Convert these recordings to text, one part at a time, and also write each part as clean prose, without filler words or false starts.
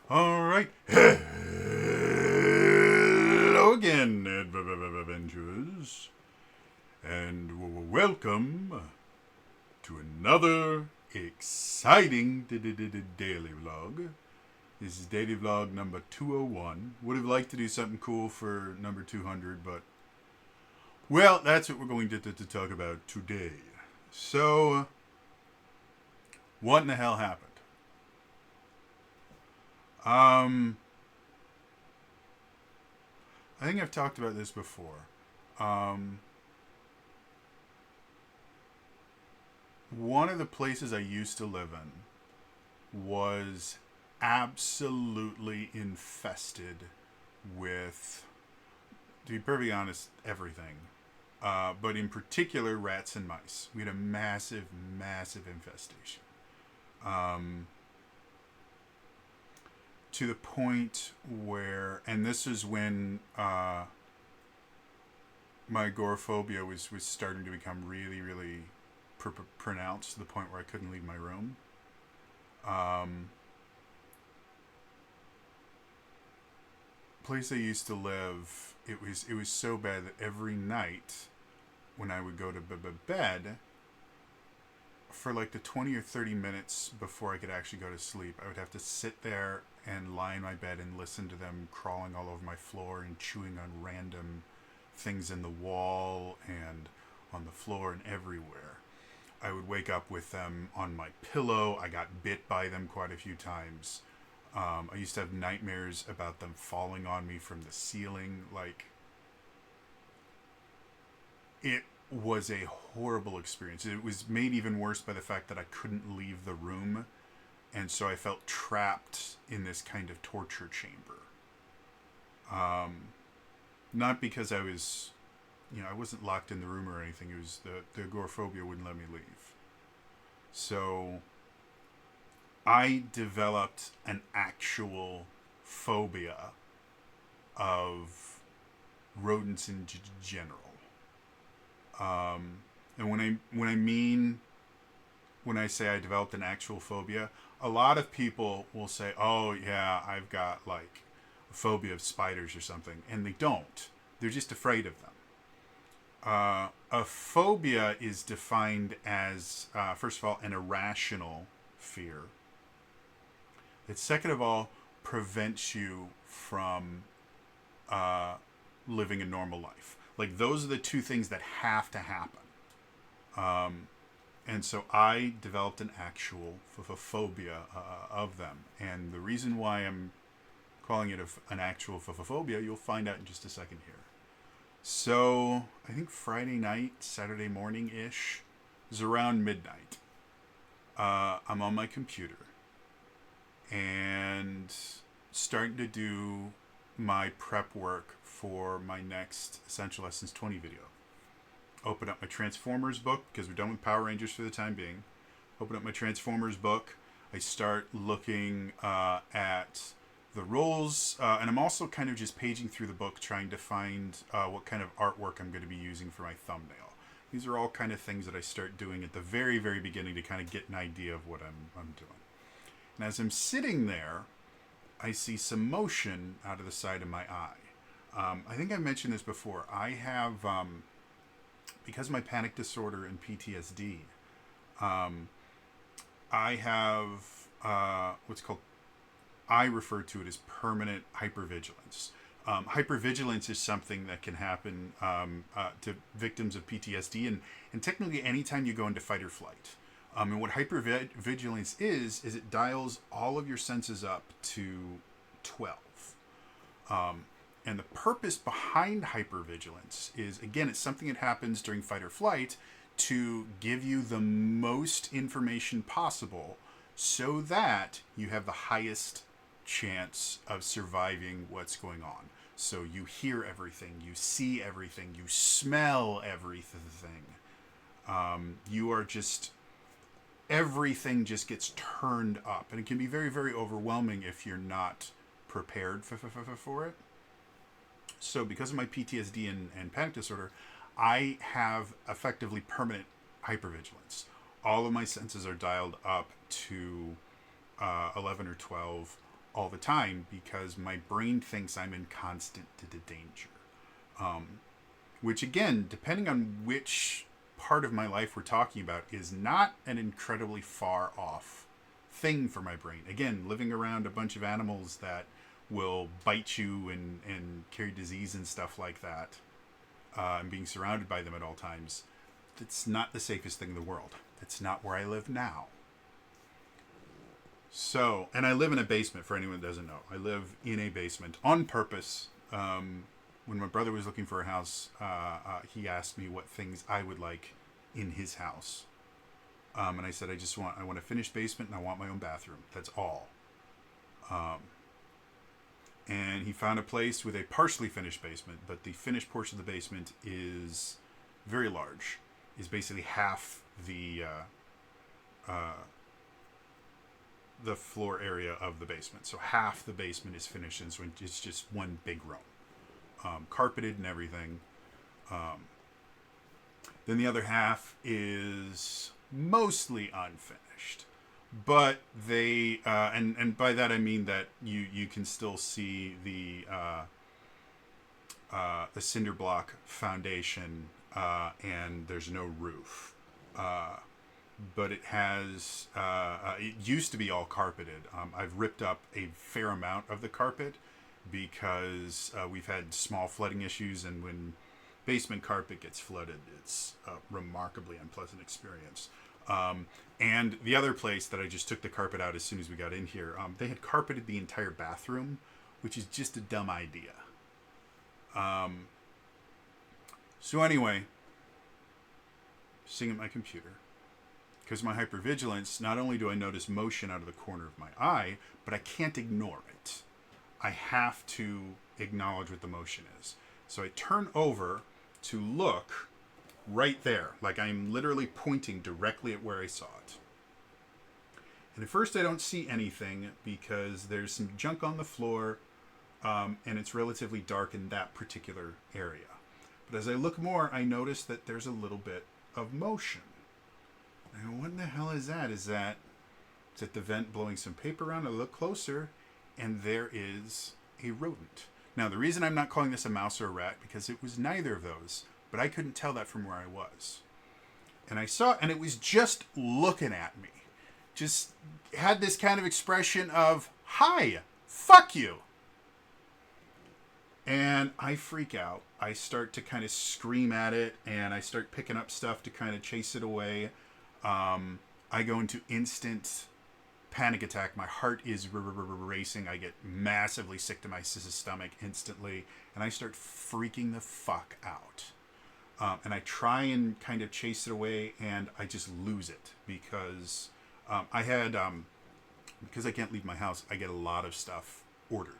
All right. Hello again, adventurers, and welcome to another exciting daily vlog. This is daily vlog number 201. Would have liked to do something cool for number 200, but well, that's what we're going to talk about today. So, what in the hell happened? Um, I think I've talked about this before. Um, One of the places I used to live in was absolutely infested with, to be perfectly honest, everything. But in particular, rats and mice. We had a massive, massive infestation. Um, to the point where, and this is when my agoraphobia was starting to become really, really pronounced to the point where I couldn't leave my room. Um, Place I used to live, it was so bad that every night when I would go to bed, for like the 20 or 30 minutes before I could actually go to sleep, I would have to sit there and lie in my bed and listen to them crawling all over my floor and chewing on random things in the wall and on the floor and everywhere. I would wake up with them on my pillow. I got bit by them quite a few times. I used to have nightmares about them falling on me from the ceiling. Like, it was a horrible experience. It was made even worse by the fact that I couldn't leave the room. And so I felt trapped in this kind of torture chamber. Um, Not because I wasn't locked in the room or anything. It was the agoraphobia wouldn't let me leave. So I developed an actual phobia of rodents in general. And when I say I developed an actual phobia, a lot of people will say, "Oh yeah, I've got like a phobia of spiders or something," and they don't. They're just afraid of them. A phobia is defined as, first of all, an irrational fear. That, second of all, prevents you from uh, living a normal life. Like, those are the two things that have to happen. Um, and so I developed an actual phobia of them. And the reason why I'm calling it an actual phobia, you'll find out in just a second here. So I think Friday night, Saturday morning ish, is around midnight. I'm on my computer and starting to do my prep work for my next Essential Lessons 20 video. Open up my Transformers book because we're done with Power Rangers for the time being. Open up my Transformers book. I start looking at the rules, and I'm also kind of just paging through the book trying to find what kind of artwork I'm going to be using for my thumbnail. These are all kind of things that I start doing at the very, very beginning to kind of get an idea of what I'm doing. And as I'm sitting there, I see some motion out of the side of my eye. I think I mentioned this before. I have, because of my panic disorder and PTSD, um, I have what's called, I refer to it as permanent hypervigilance. Hypervigilance is something that can happen to victims of PTSD, and technically anytime you go into fight or flight. And what hypervigilance is it dials all of your senses up to 12. Um, and the purpose behind hypervigilance is, again, it's something that happens during fight or flight to give you the most information possible so that you have the highest chance of surviving what's going on. So you hear everything, you see everything, you smell everything. You are just, everything just gets turned up. And it can be very, very overwhelming if you're not prepared for it. So because of my PTSD and panic disorder, I have effectively permanent hypervigilance. All of my senses are dialed up to 11 or 12 all the time because my brain thinks I'm in constant danger. Which, again, depending on which part of my life we're talking about, is not an incredibly far off thing for my brain. Again, living around a bunch of animals that will bite you and carry disease and stuff like that, and being surrounded by them at all times, it's not the safest thing in the world. It's not where I live now. So, and I live in a basement, for anyone that doesn't know. I live in a basement on purpose. When my brother was looking for a house, he asked me what things I would like in his house. And I said, I want a finished basement and I want my own bathroom. That's all. And he found a place with a partially finished basement, but the finished portion of the basement is very large. Is basically half the floor area of the basement. So half the basement is finished, and so it's just one big room, carpeted and everything. Then the other half is mostly unfinished, but they and by that I mean that you can still see the cinder block foundation, and there's no roof. But it has, it used to be all carpeted. I've ripped up a fair amount of the carpet because we've had small flooding issues, and when basement carpet gets flooded, it's a remarkably unpleasant experience. And the other place that I just took the carpet out as soon as we got in here, they had carpeted the entire bathroom, which is just a dumb idea. So anyway, sitting at my computer. Because of my hypervigilance, not only do I notice motion out of the corner of my eye, but I can't ignore it. I have to acknowledge what the motion is. So I turn over to look right there, like I'm literally pointing directly at where I saw it. And at first I don't see anything because there's some junk on the floor, and it's relatively dark in that particular area. But as I look more, I notice that there's a little bit of motion. And what the hell is that? Is that the vent blowing some paper around? I look closer, and there is a rodent. Now, the reason I'm not calling this a mouse or a rat, because it was neither of those, but I couldn't tell that from where I was. And I saw, and it was just looking at me. Just had this kind of expression of, hi, fuck you. And I freak out. I start to kind of scream at it, and I start picking up stuff to kind of chase it away. I go into instant panic attack. My heart is racing. I get massively sick to my stomach instantly, and I start freaking the fuck out. And I try and kind of chase it away, and I just lose it because because I can't leave my house, I get a lot of stuff ordered.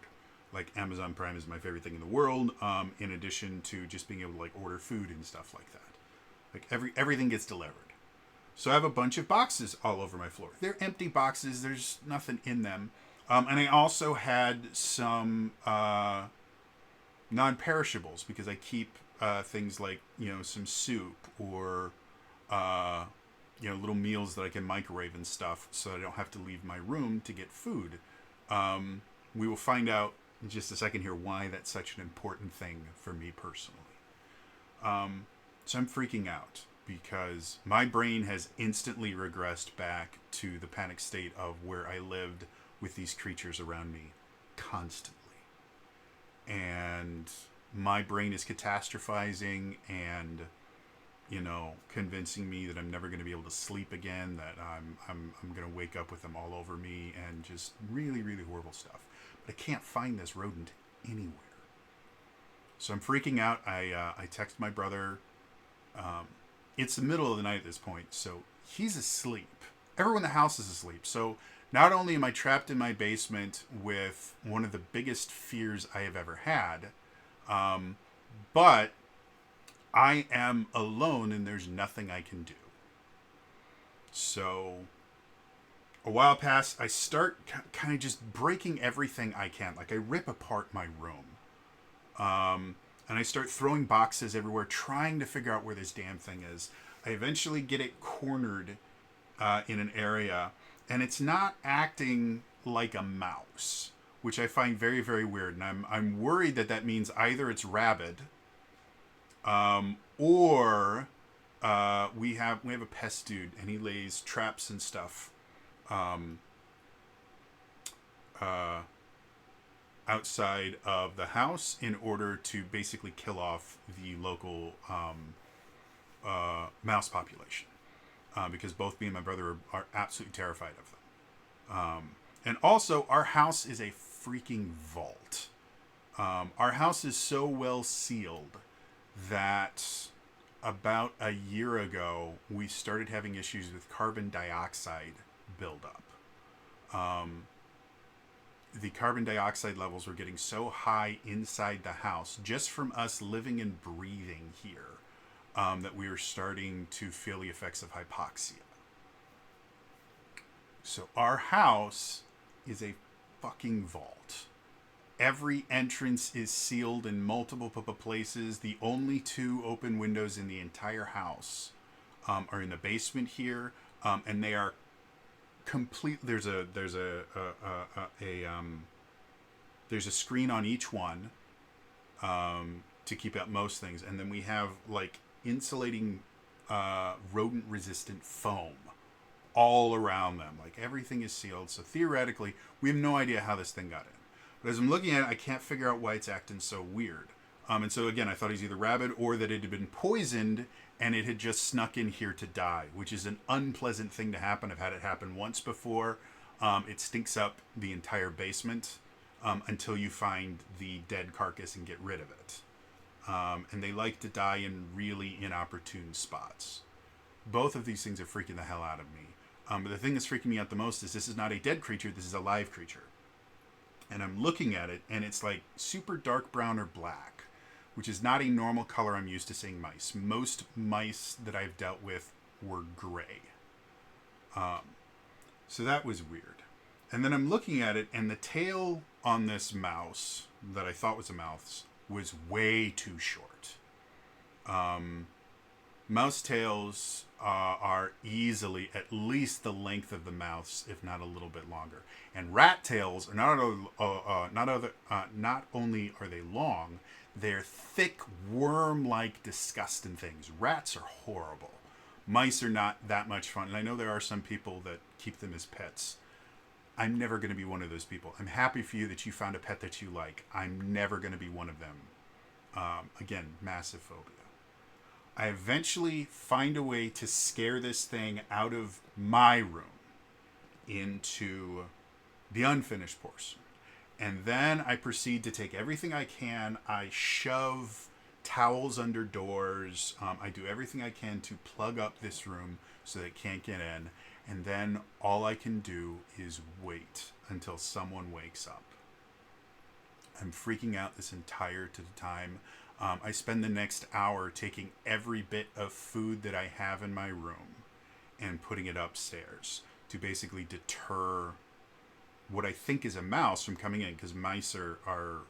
Like Amazon Prime is my favorite thing in the world, in addition to just being able to like order food and stuff like that. Like everything gets delivered. So I have a bunch of boxes all over my floor. They're empty boxes. There's nothing in them. And I also had some non-perishables because I keep things like, some soup or, little meals that I can microwave and stuff so I don't have to leave my room to get food. We will find out in just a second here why that's such an important thing for me personally. So I'm freaking out because my brain has instantly regressed back to the panic state of where I lived with these creatures around me constantly. And my brain is catastrophizing and, convincing me that I'm never going to be able to sleep again, that I'm going to wake up with them all over me and just really, really horrible stuff. But I can't find this rodent anywhere. So I'm freaking out. I text my brother. It's the middle of the night at this point, so he's asleep. Everyone in the house is asleep. So not only am I trapped in my basement with one of the biggest fears I have ever had, but I am alone and there's nothing I can do. So a while past, I start kind of just breaking everything I can. Like I rip apart my room. And I start throwing boxes everywhere, trying to figure out where this damn thing is. I eventually get it cornered in an area, and it's not acting like a mouse. which I find very, very weird. And I'm worried that that means either it's rabid, or we have a pest dude, and he lays traps and stuff outside of the house in order to basically kill off the local mouse population. Because both me and my brother are absolutely terrified of them. And also, our house is a freaking vault. Our house is so well sealed that about a year ago, we started having issues with carbon dioxide buildup. The carbon dioxide levels were getting so high inside the house, just from us living and breathing here, that we were starting to feel the effects of hypoxia. So our house is a fucking vault. Every entrance is sealed in multiple places. The only two open windows in the entire house are in the basement here, and they are complete. There's a screen on each one to keep out most things, and then we have like insulating rodent resistant foam all around them. Like everything is sealed, so theoretically we have no idea how this thing got in. But as I'm looking at it, I can't figure out why it's acting so weird. And so again, I thought he's either rabid or that it had been poisoned and it had just snuck in here to die, which is an unpleasant thing to happen. I've had it happen once before. It stinks up the entire basement until you find the dead carcass and get rid of it. And they like to die in really inopportune spots. Both of these things are freaking the hell out of me. But the thing that's freaking me out the most is this is not a dead creature, this is a live creature. And I'm looking at it, and it's like super dark brown or black, which is not a normal color I'm used to seeing mice. Most mice that I've dealt with were gray. So that was weird. And then I'm looking at it, and the tail on this mouse that I thought was a mouse was way too short. Mouse tails are easily at least the length of the mouse, if not a little bit longer. And rat tails are not only are they long, they're thick, worm-like, disgusting things. Rats are horrible. Mice are not that much fun. And I know there are some people that keep them as pets. I'm never going to be one of those people. I'm happy for you that you found a pet that you like. I'm never going to be one of them. Again, massive phobia. I eventually find a way to scare this thing out of my room into the unfinished portion. And then I proceed to take everything I can. I shove towels under doors. I do everything I can to plug up this room so that it can't get in. And then all I can do is wait until someone wakes up. I'm freaking out this entire time. I spend the next hour taking every bit of food that I have in my room and putting it upstairs to basically deter what I think is a mouse from coming in, because mice are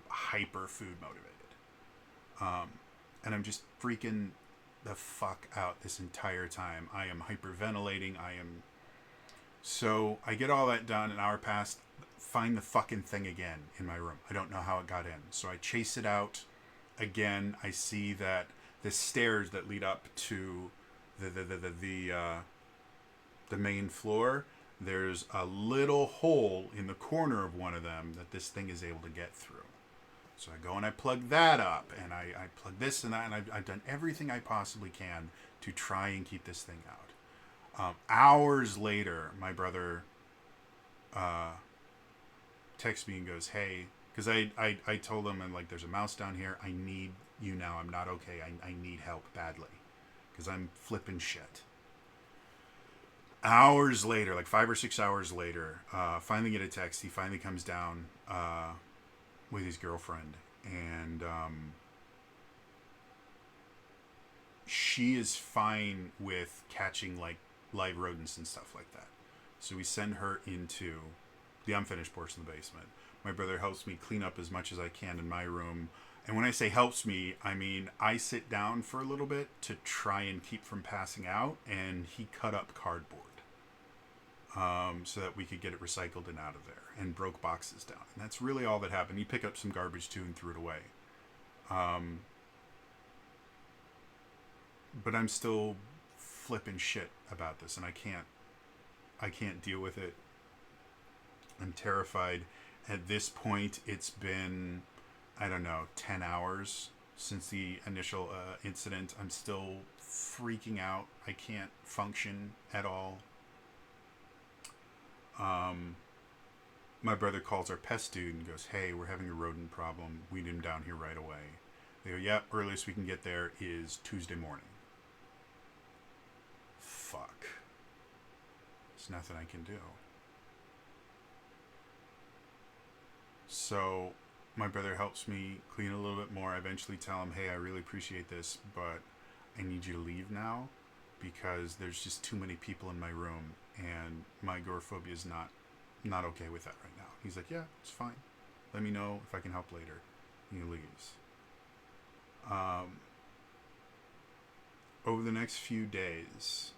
hyper food motivated. And I'm just freaking the fuck out this entire time. I am hyperventilating. So I get all that done, an hour passed, find the fucking thing again in my room. I don't know how it got in. So I chase it out. Again, I see that the stairs that lead up to the main floor, there's a little hole in the corner of one of them that this thing is able to get through. So I go and I plug that up, and I plug this and that, and I've done everything I possibly can to try and keep this thing out. Hours later, my brother texts me and goes, hey, because I told him, I'm like, there's a mouse down here. I need you now. I'm not okay. I need help badly because I'm flipping shit. Hours later, like 5 or 6 hours later, finally get a text. He finally comes down with his girlfriend, and she is fine with catching like live rodents and stuff like that. So we send her into the unfinished portion of the basement. My brother helps me clean up as much as I can in my room. And when I say helps me, I mean I sit down for a little bit to try and keep from passing out, and he cut up cardboard. so that we could get it recycled and out of there, and broke boxes down. And that's really all that happened. He picked up some garbage too and threw it away. But I'm still flipping shit about this, and I can't deal with it. I'm terrified. At this point, it's been, I don't know, 10 hours since the initial incident. I'm still freaking out. I can't function at all. My brother calls our pest dude and goes, "Hey, we're having a rodent problem. We need him down here right away." They go, "Yep, earliest we can get there is Tuesday morning." Fuck. There's nothing I can do. So my brother helps me clean a little bit more. I eventually tell him, "Hey, I really appreciate this, but I need you to leave now because there's just too many people in my room, and my agoraphobia is not okay with that right now." He's like, "Yeah, it's fine. Let me know if I can help later." And he leaves. Over the next few days,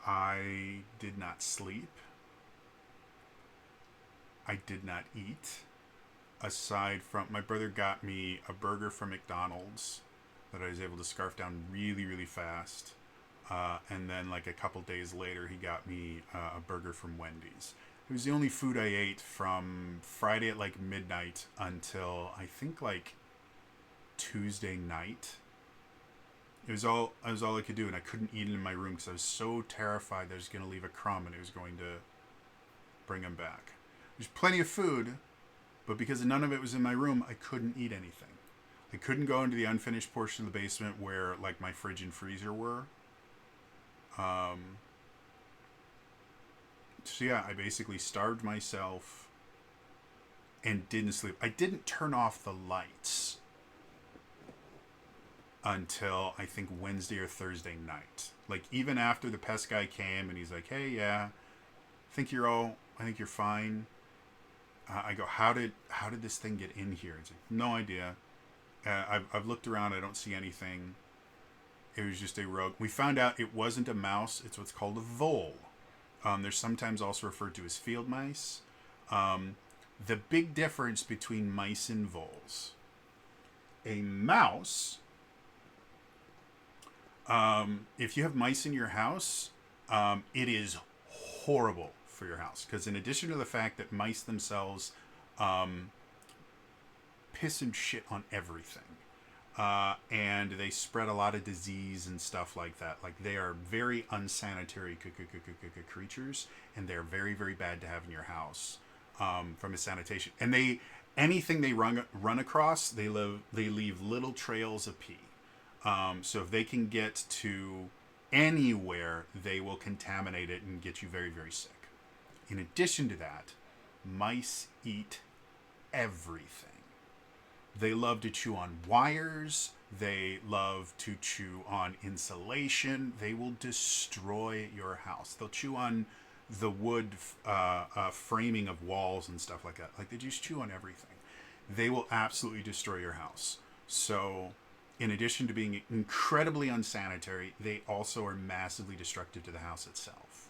I did not sleep. I did not eat. Aside from, my brother got me a burger from McDonald's that I was able to scarf down really, really fast. And then like a couple days later, he got me a burger from Wendy's. It was the only food I ate from Friday at like midnight until I think like Tuesday night. It was all I could do, and I couldn't eat it in my room because I was so terrified that I was going to leave a crumb and it was going to bring him back. There's plenty of food, but because none of it was in my room, I couldn't eat anything. I couldn't go into the unfinished portion of the basement where like my fridge and freezer were. So yeah, I basically starved myself and didn't sleep. I didn't turn off the lights until I think Wednesday or Thursday night. Like even after the pest guy came and he's like, "Hey, yeah, I think you're fine." I go, how did this thing get in here? It's like, no idea. I've looked around. I don't see anything. It was just a rogue. We found out it wasn't a mouse. It's what's called a vole. They're sometimes also referred to as field mice. The big difference between mice and voles. A mouse, if you have mice in your house, it is horrible for your house, because in addition to the fact that mice themselves piss and shit on everything, and they spread a lot of disease and stuff like that. Like, they are very unsanitary creatures, and they're very, very bad to have in your house from a sanitation. And anything they run across, they leave little trails of pee. So if they can get to anywhere, they will contaminate it and get you very, very sick. In addition to that, mice eat everything. They love to chew on wires. They love to chew on insulation. They will destroy your house. They'll chew on the wood framing of walls and stuff like that. Like, they just chew on everything. They will absolutely destroy your house. So, in addition to being incredibly unsanitary, they also are massively destructive to the house itself.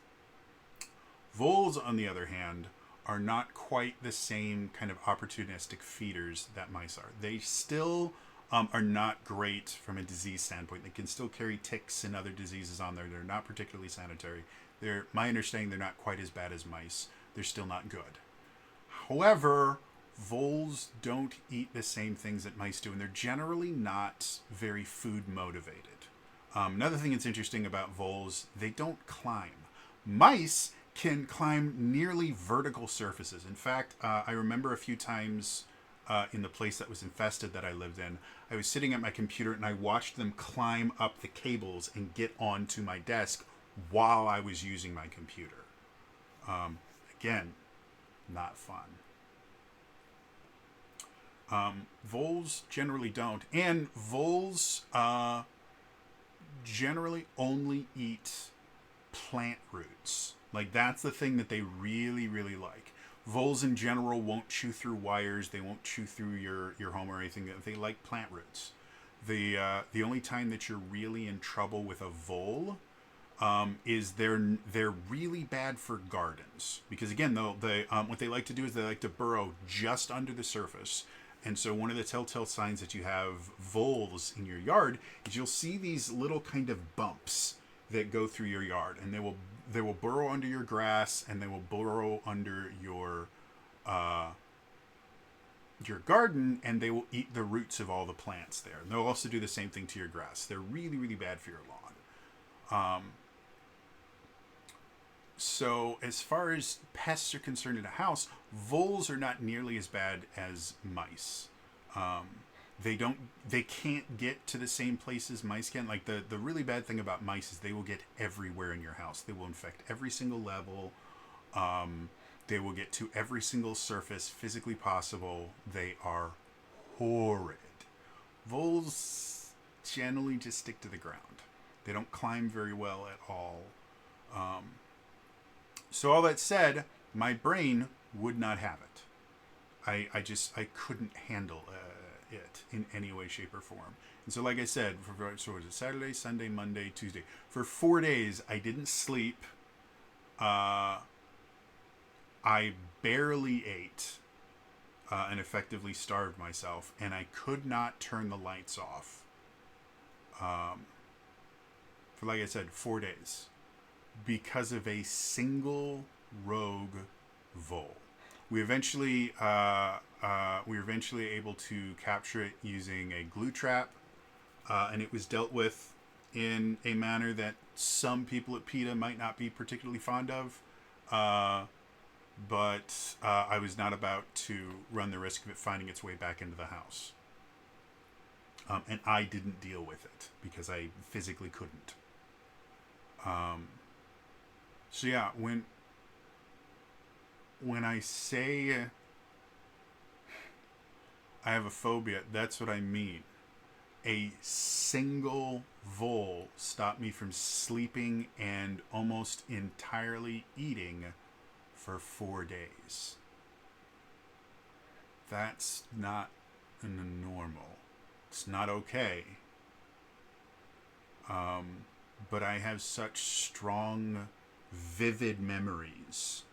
Voles, on the other hand, are not quite the same kind of opportunistic feeders that mice are. They still are not great from a disease standpoint. They can still carry ticks and other diseases on there. They're not particularly sanitary. My understanding, they're not quite as bad as mice. They're still not good. However, voles don't eat the same things that mice do, and they're generally not very food motivated. Another thing that's interesting about voles, they don't climb. Mice can climb nearly vertical surfaces. In fact, I remember a few times in the place that was infested that I lived in, I was sitting at my computer and I watched them climb up the cables and get onto my desk while I was using my computer. Again, not fun. Voles generally don't. And voles generally only eat plant roots. Like, that's the thing that they really, really like. Voles in general won't chew through wires. They won't chew through your home or anything. They like plant roots. The only time that you're really in trouble with a vole is they're really bad for gardens because again, they what they like to do is they like to burrow just under the surface. And so one of the telltale signs that you have voles in your yard is you'll see these little kind of bumps that go through your yard, and they will burrow under your grass, and they will burrow under your garden, and they will eat the roots of all the plants there. And they'll also do the same thing to your grass. They're really, really bad for your lawn. So as far as pests are concerned in a house, voles are not nearly as bad as mice. They can't get to the same places mice can. Like the really bad thing about mice is they will get everywhere in your house. They will infect every single level. They will get to every single surface physically possible. They are horrid. Voles generally just stick to the ground. They don't climb very well at all. So all that said, my brain would not have it. I couldn't handle it in any way, shape, or form. And so, like I said, so was it Saturday, Sunday, Monday, Tuesday? For 4 days, I didn't sleep. I barely ate and effectively starved myself, and I could not turn the lights off. For, like I said, 4 days. Because of a single rogue vole. We eventually were eventually able to capture it using a glue trap, and it was dealt with in a manner that some people at PETA might not be particularly fond of, but I was not about to run the risk of it finding its way back into the house. And I didn't deal with it because I physically couldn't. So yeah, when I say I have a phobia, that's what I mean. A single vole stopped me from sleeping and almost entirely eating for 4 days. That's not normal. It's not okay. But I have such strong, vivid memories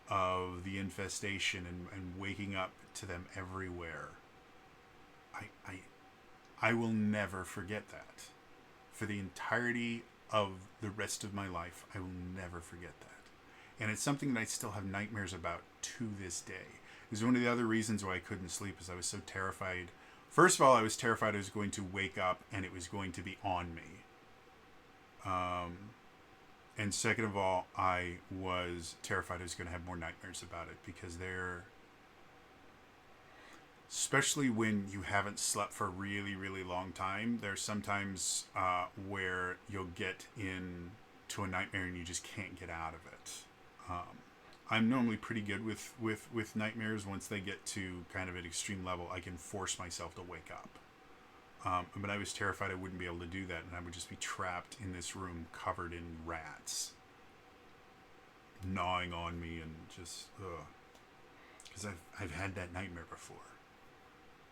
of the infestation and waking up to them everywhere. I will never forget that. For the entirety of the rest of my life, I will never forget that. And it's something that I still have nightmares about to this day. It was one of the other reasons why I couldn't sleep, is I was so terrified. First of all, I was terrified I was going to wake up and it was going to be on me. And second of all, I was terrified I was going to have more nightmares about it, because especially when you haven't slept for a really, really long time, there's sometimes where you'll get into a nightmare and you just can't get out of it. I'm normally pretty good with nightmares. Once they get to kind of an extreme level, I can force myself to wake up. But I was terrified I wouldn't be able to do that, and I would just be trapped in this room covered in rats gnawing on me, and just because I've had that nightmare before,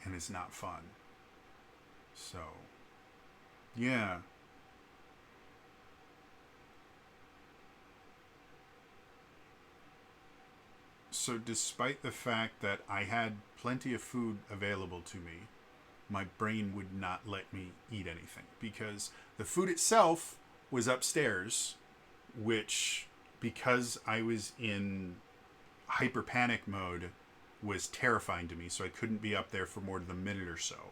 and it's not fun. So yeah. So despite the fact that I had plenty of food available to me, my brain would not let me eat anything, because the food itself was upstairs, which, because I was in hyper panic mode, was terrifying to me. So I couldn't be up there for more than a minute or so.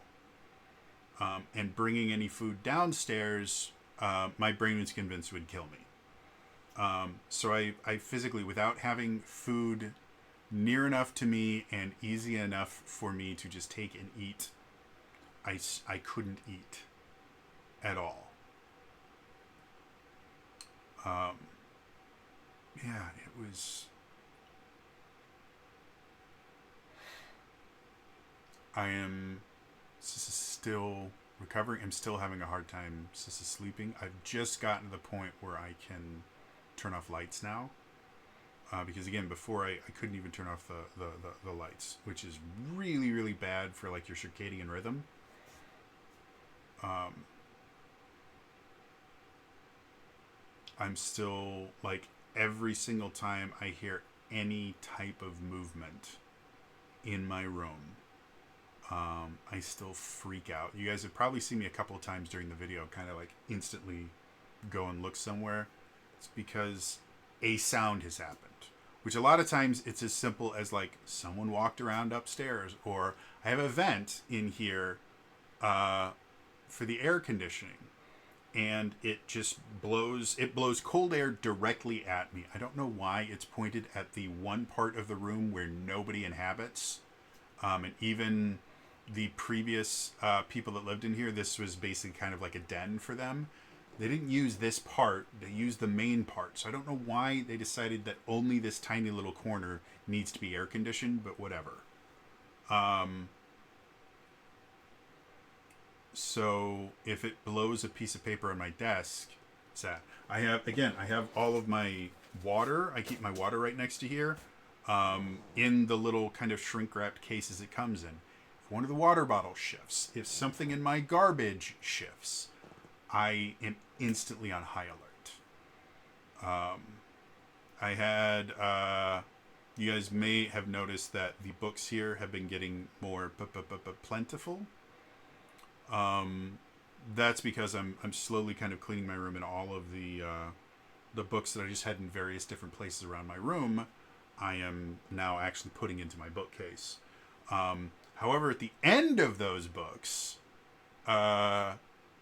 And bringing any food downstairs, my brain was convinced would kill me. So I physically, without having food near enough to me and easy enough for me to just take and eat, I couldn't eat at all. Yeah, it was... I am still recovering. I'm still having a hard time sleeping. I've just gotten to the point where I can turn off lights now. Because again, before I couldn't even turn off the lights, which is really, really bad for like your circadian rhythm. I'm still like every single time I hear any type of movement in my room, I still freak out. You guys have probably seen me a couple of times during the video kind of like instantly go and look somewhere. It's because a sound has happened, which a lot of times it's as simple as like someone walked around upstairs, or I have a vent in here for the air conditioning, and it blows cold air directly at me. I don't know why it's pointed at the one part of the room where nobody inhabits. And even the previous people that lived in here, this was basically kind of like a den for them. They didn't use this part, they used the main part. So I don't know why they decided that only this tiny little corner needs to be air conditioned, but whatever. So if it blows a piece of paper on my desk, it's that. I have all of my water. I keep my water right next to here, in the little kind of shrink wrapped cases it comes in. If one of the water bottles shifts, if something in my garbage shifts, I am instantly on high alert. I had, you guys may have noticed that the books here have been getting more plentiful. That's because I'm slowly kind of cleaning my room, and all of the books that I just had in various different places around my room, I am now actually putting into my bookcase. However, at the end of those books,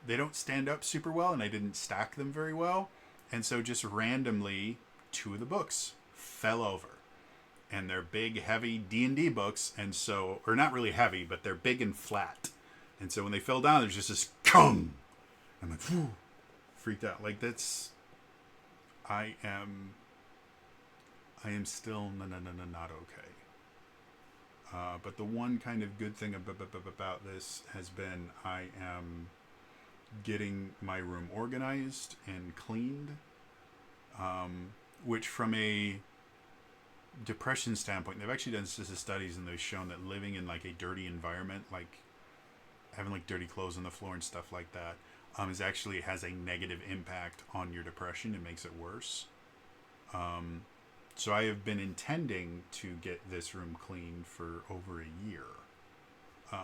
they don't stand up super well, and I didn't stack them very well, and so just randomly, two of the books fell over. And they're big, heavy D&D books, and so, or not really heavy, but they're big and flat. And so when they fell down, there's just this kung. I'm like, whew, freaked out. Like that's, I am still not okay. But the one kind of good thing about this has been I am getting my room organized and cleaned, which from a depression standpoint, they've actually done studies, and they've shown that living in like a dirty environment, like having like dirty clothes on the floor and stuff like that, is actually has a negative impact on your depression. It makes it worse. So I have been intending to get this room cleaned for over a year,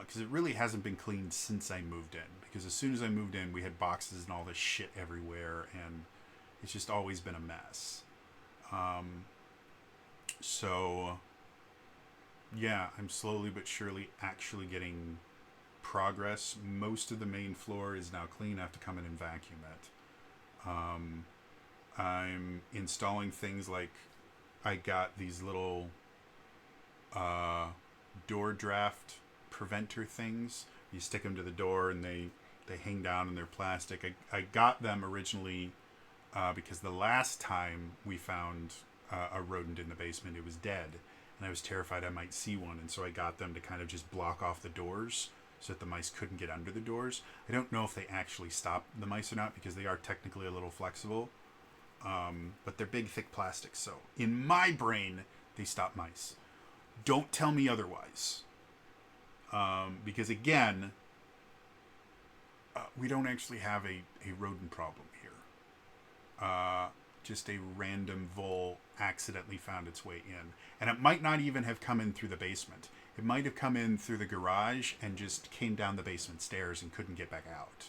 because it really hasn't been cleaned since I moved in. Because as soon as I moved in, we had boxes and all this shit everywhere, and it's just always been a mess. So yeah, I'm slowly but surely actually getting progress. Most of the main floor is now clean. I have to come in and vacuum it. I'm installing things like I got these little door draft preventer things. You stick them to the door, and they hang down, and they're plastic. I got them originally because the last time we found a rodent in the basement, it was dead, and I was terrified I might see one, and so I got them to kind of just block off the doors so that the mice couldn't get under the doors. I don't know if they actually stop the mice or not, because they are technically a little flexible, but they're big, thick plastic, so in my brain, they stop mice. Don't tell me otherwise, because again, we don't actually have a rodent problem here. Just a random vole accidentally found its way in. And it might not even have come in through the basement. It might have come in through the garage and just came down the basement stairs and couldn't get back out.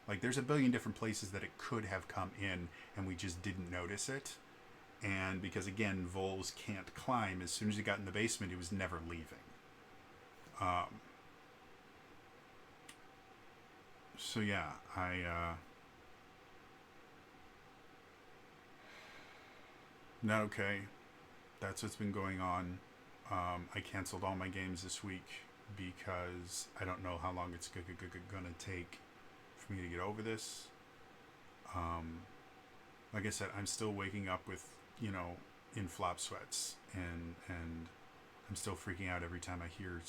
Like, there's a billion different places that it could have come in, and we just didn't notice it. And because, again, voles can't climb, as soon as it got in the basement, it was never leaving. So yeah, not okay. That's what's been going on. I canceled all my games this week because I don't know how long it's gonna take for me to get over this. Like I said, I'm still waking up with, in flop sweats, and I'm still freaking out every time I hear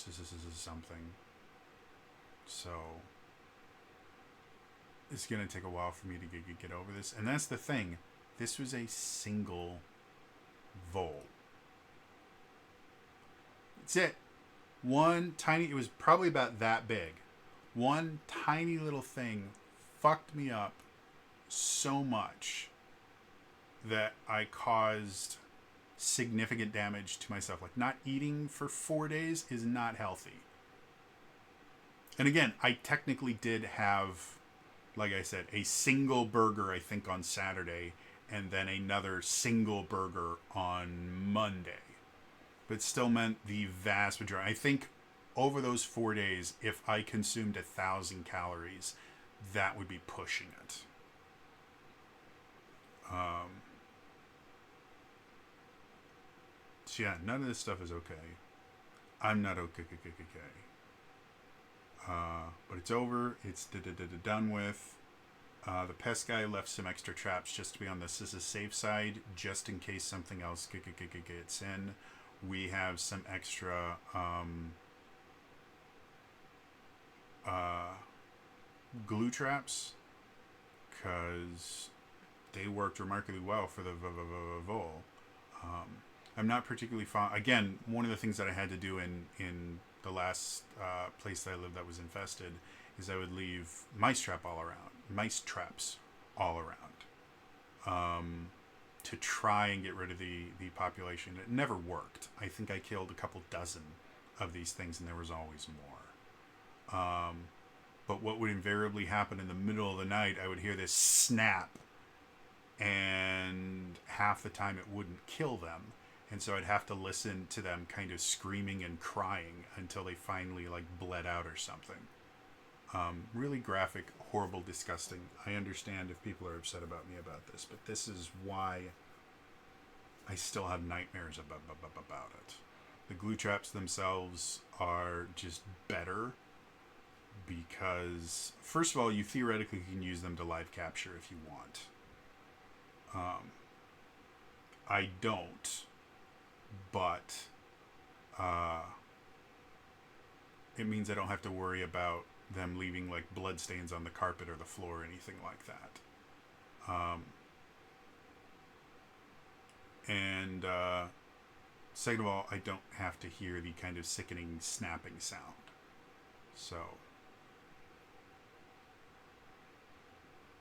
something. So it's gonna take a while for me to get over this, and that's the thing. This was a single vole. That's it. It was probably about that big. One tiny little thing fucked me up so much that I caused significant damage to myself. Like, not eating for 4 days is not healthy. And again, I technically did have, like I said, a single burger, I think, on Saturday, and then another single burger on Monday. But it still meant the vast majority. I think over those 4 days, if I consumed 1,000 calories, that would be pushing it. So yeah, none of this stuff is okay. I'm not okay. But it's over. It's done with. The pest guy left some extra traps just to be on this is a safe side, just in case something else gets in. We have some extra glue traps because they worked remarkably well for the vole. I'm not particularly fond. Again, one of the things that I had to do in the last place that I lived that was infested is I would leave mice traps all around to try and get rid of the population. It never worked. I think I killed a couple dozen of these things, and there was always more. But what would invariably happen in the middle of the night, I would hear this snap, and half the time it wouldn't kill them. And so I'd have to listen to them kind of screaming and crying until they finally like bled out or something. Really graphic, horrible, disgusting. I understand if people are upset about me about this, but this is why I still have nightmares about it. The glue traps themselves are just better because, first of all, you theoretically can use them to live capture if you want. I don't, but it means I don't have to worry about them leaving like blood stains on the carpet or the floor or anything like that. And second of all, I don't have to hear the kind of sickening snapping sound. So,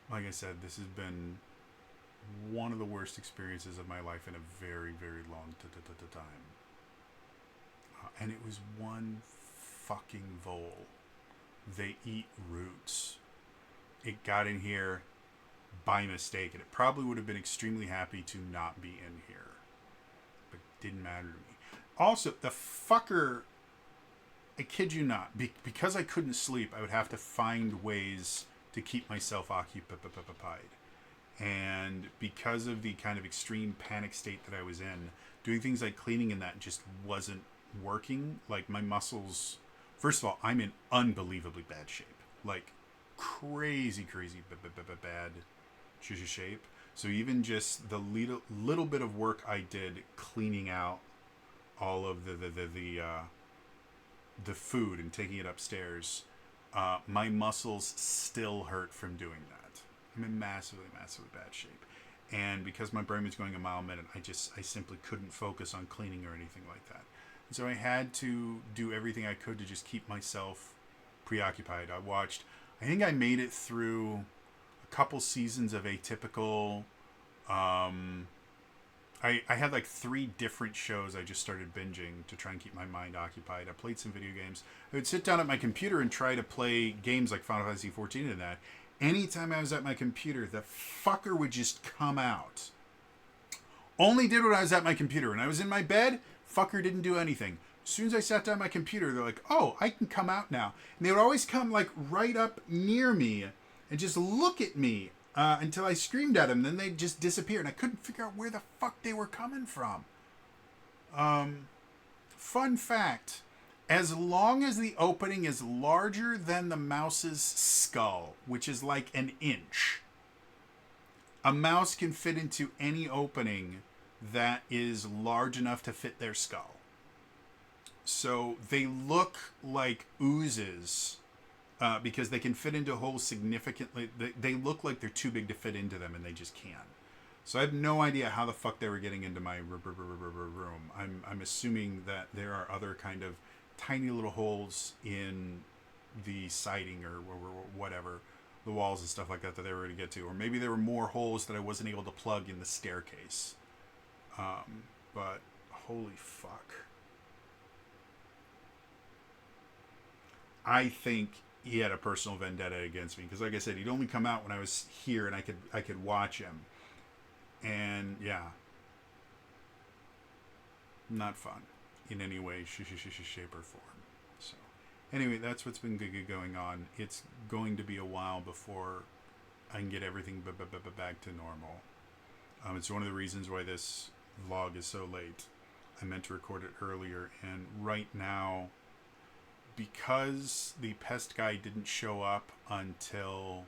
like I said, this has been one of the worst experiences of my life in a very, very long time. And it was one fucking vole. They eat roots. It got in here by mistake, and it probably would have been extremely happy to not be in here. But it didn't matter to me. Also, the fucker, I kid you not, because I couldn't sleep, I would have to find ways to keep myself occupied. And because of the kind of extreme panic state that I was in, doing things like cleaning and that just wasn't working. Like, my muscles, first of all, I'm in unbelievably bad shape. Like, crazy bad shape. So even just the little bit of work I did cleaning out all of the food and taking it upstairs, my muscles still hurt from doing that. I'm in massively bad shape. And because my brain was going a mile a minute, I simply couldn't focus on cleaning or anything like that. And so I had to do everything I could to just keep myself preoccupied. I think I made it through a couple seasons of Atypical. I had like 3 different shows I just started binging to try and keep my mind occupied. I played some video games. I would sit down at my computer and try to play games like Final Fantasy XIV and that. Anytime I was at my computer, the fucker would just come out. Only did when I was at my computer. When I was in my bed, fucker didn't do anything. As soon as I sat down at my computer, they're like, oh, I can come out now. And they would always come like right up near me and just look at me until I screamed at them. Then they'd just disappear. And I couldn't figure out where the fuck they were coming from. Fun fact. As long as the opening is larger than the mouse's skull, which is like an inch, a mouse can fit into any opening that is large enough to fit their skull. So they look like oozes because they can fit into holes significantly. They look like they're too big to fit into them, and they just can't. So I have no idea how the fuck they were getting into my room. I'm assuming that there are other kind of tiny little holes in the siding or whatever, the walls and stuff like that they were going to get to, or maybe there were more holes that I wasn't able to plug in the staircase. But holy fuck, I think he had a personal vendetta against me because, like I said, he'd only come out when I was here and I could watch him, and yeah, not fun in any way, shape, or form. So, anyway, that's what's been going on. It's going to be a while before I can get everything back to normal. It's one of the reasons why this vlog is so late. I meant to record it earlier, and right now, because the pest guy didn't show up until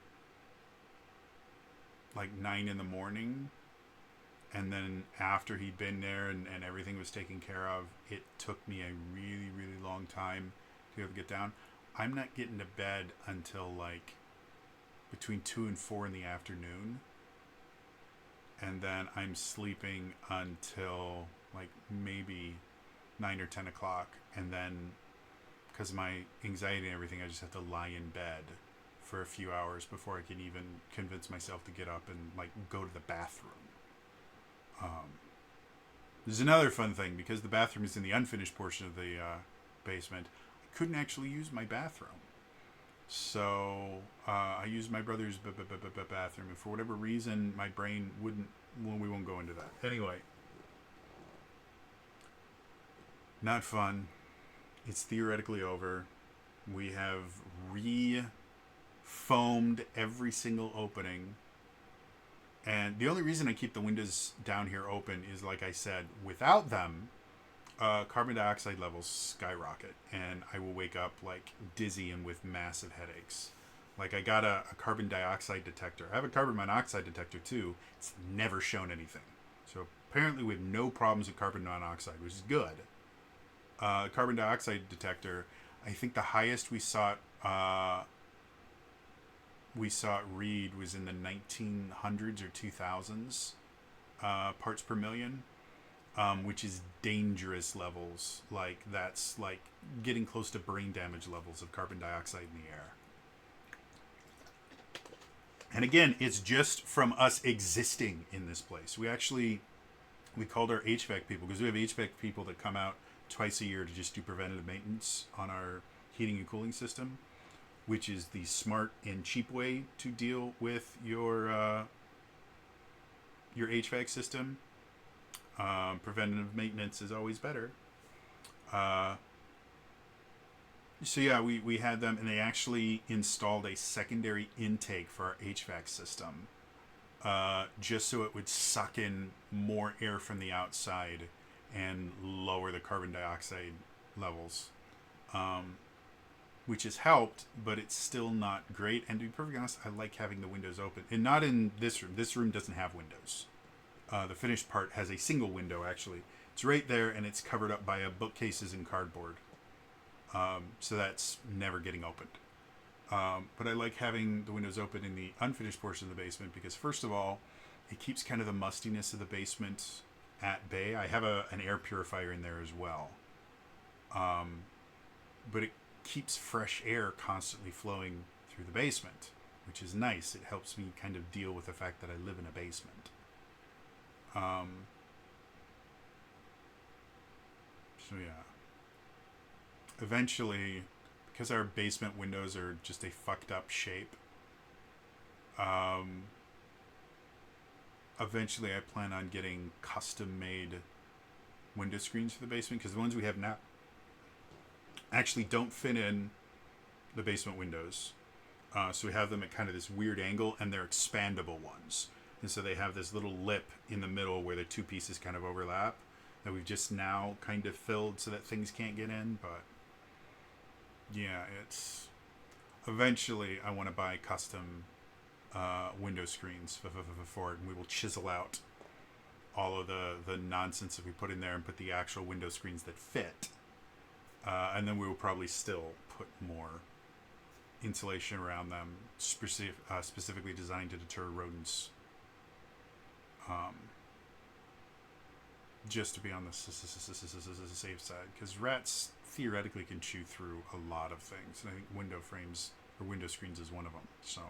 like 9 in the morning, and then after he'd been there and everything was taken care of, it took me a really, really long time to be able to get down. I'm not getting to bed until like between 2 and 4 in the afternoon. And then I'm sleeping until like maybe 9 or 10 o'clock. And then because of my anxiety and everything, I just have to lie in bed for a few hours before I can even convince myself to get up and like go to the bathroom. There's another fun thing, because the bathroom is in the unfinished portion of the basement. I couldn't actually use my bathroom, so I used my brother's bathroom, and for whatever reason, my brain wouldn't. Well, we won't go into that. Anyway, not fun. It's theoretically over. We have re-foamed every single opening. And the only reason I keep the windows down here open is, like I said, without them, carbon dioxide levels skyrocket. And I will wake up, like, dizzy and with massive headaches. Like, I got a carbon dioxide detector. I have a carbon monoxide detector, too. It's never shown anything. So, apparently we have no problems with carbon monoxide, which is good. Carbon dioxide detector, I think the highest we saw it read was in the 1900s or 2000s parts per million, which is dangerous levels. Like, that's like getting close to brain damage levels of carbon dioxide in the air. And again, it's just from us existing in this place. We called our HVAC people, because we have HVAC people that come out twice a year to just do preventative maintenance on our heating and cooling system, which is the smart and cheap way to deal with your HVAC system. Preventative maintenance is always better. So yeah, we had them, and they actually installed a secondary intake for our HVAC system, just so it would suck in more air from the outside and lower the carbon dioxide levels. Which has helped, but it's still not great. And to be perfectly honest, I like having the windows open. And not in this room. This room doesn't have windows. The finished part has a single window, actually. It's right there, and it's covered up by bookcases and cardboard. So that's never getting opened. But I like having the windows open in the unfinished portion of the basement because, first of all, it keeps kind of the mustiness of the basement at bay. I have an air purifier in there as well. But it keeps fresh air constantly flowing through the basement, which is nice. It helps me kind of deal with the fact that I live in a basement. So yeah. Eventually, because our basement windows are just a fucked up shape, eventually I plan on getting custom made window screens for the basement, because the ones we have now actually don't fit in the basement windows. So we have them at kind of this weird angle, and they're expandable ones. And so they have this little lip in the middle where the two pieces kind of overlap that we've just now kind of filled so that things can't get in. But yeah, it's eventually I want to buy custom window screens for it, and we will chisel out all of the nonsense that we put in there and put the actual window screens that fit. And then we will probably still put more insulation around them, specifically designed to deter rodents. Just to be on the safe side, because rats theoretically can chew through a lot of things, and I think window frames or window screens is one of them. So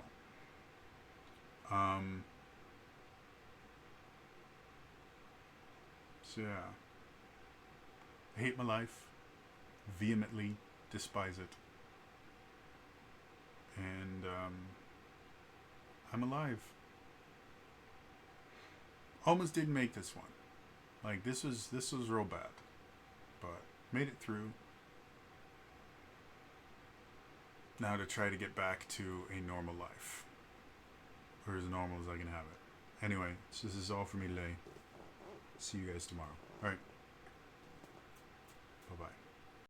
Um, so yeah, I hate my life, vehemently despise it, and I'm alive. Almost didn't make this one. Like this was real bad, but made it through. Now to try to get back to a normal life, or as normal as I can have it. Anyway, so this is all for me today. See you guys tomorrow. All right. Bye bye.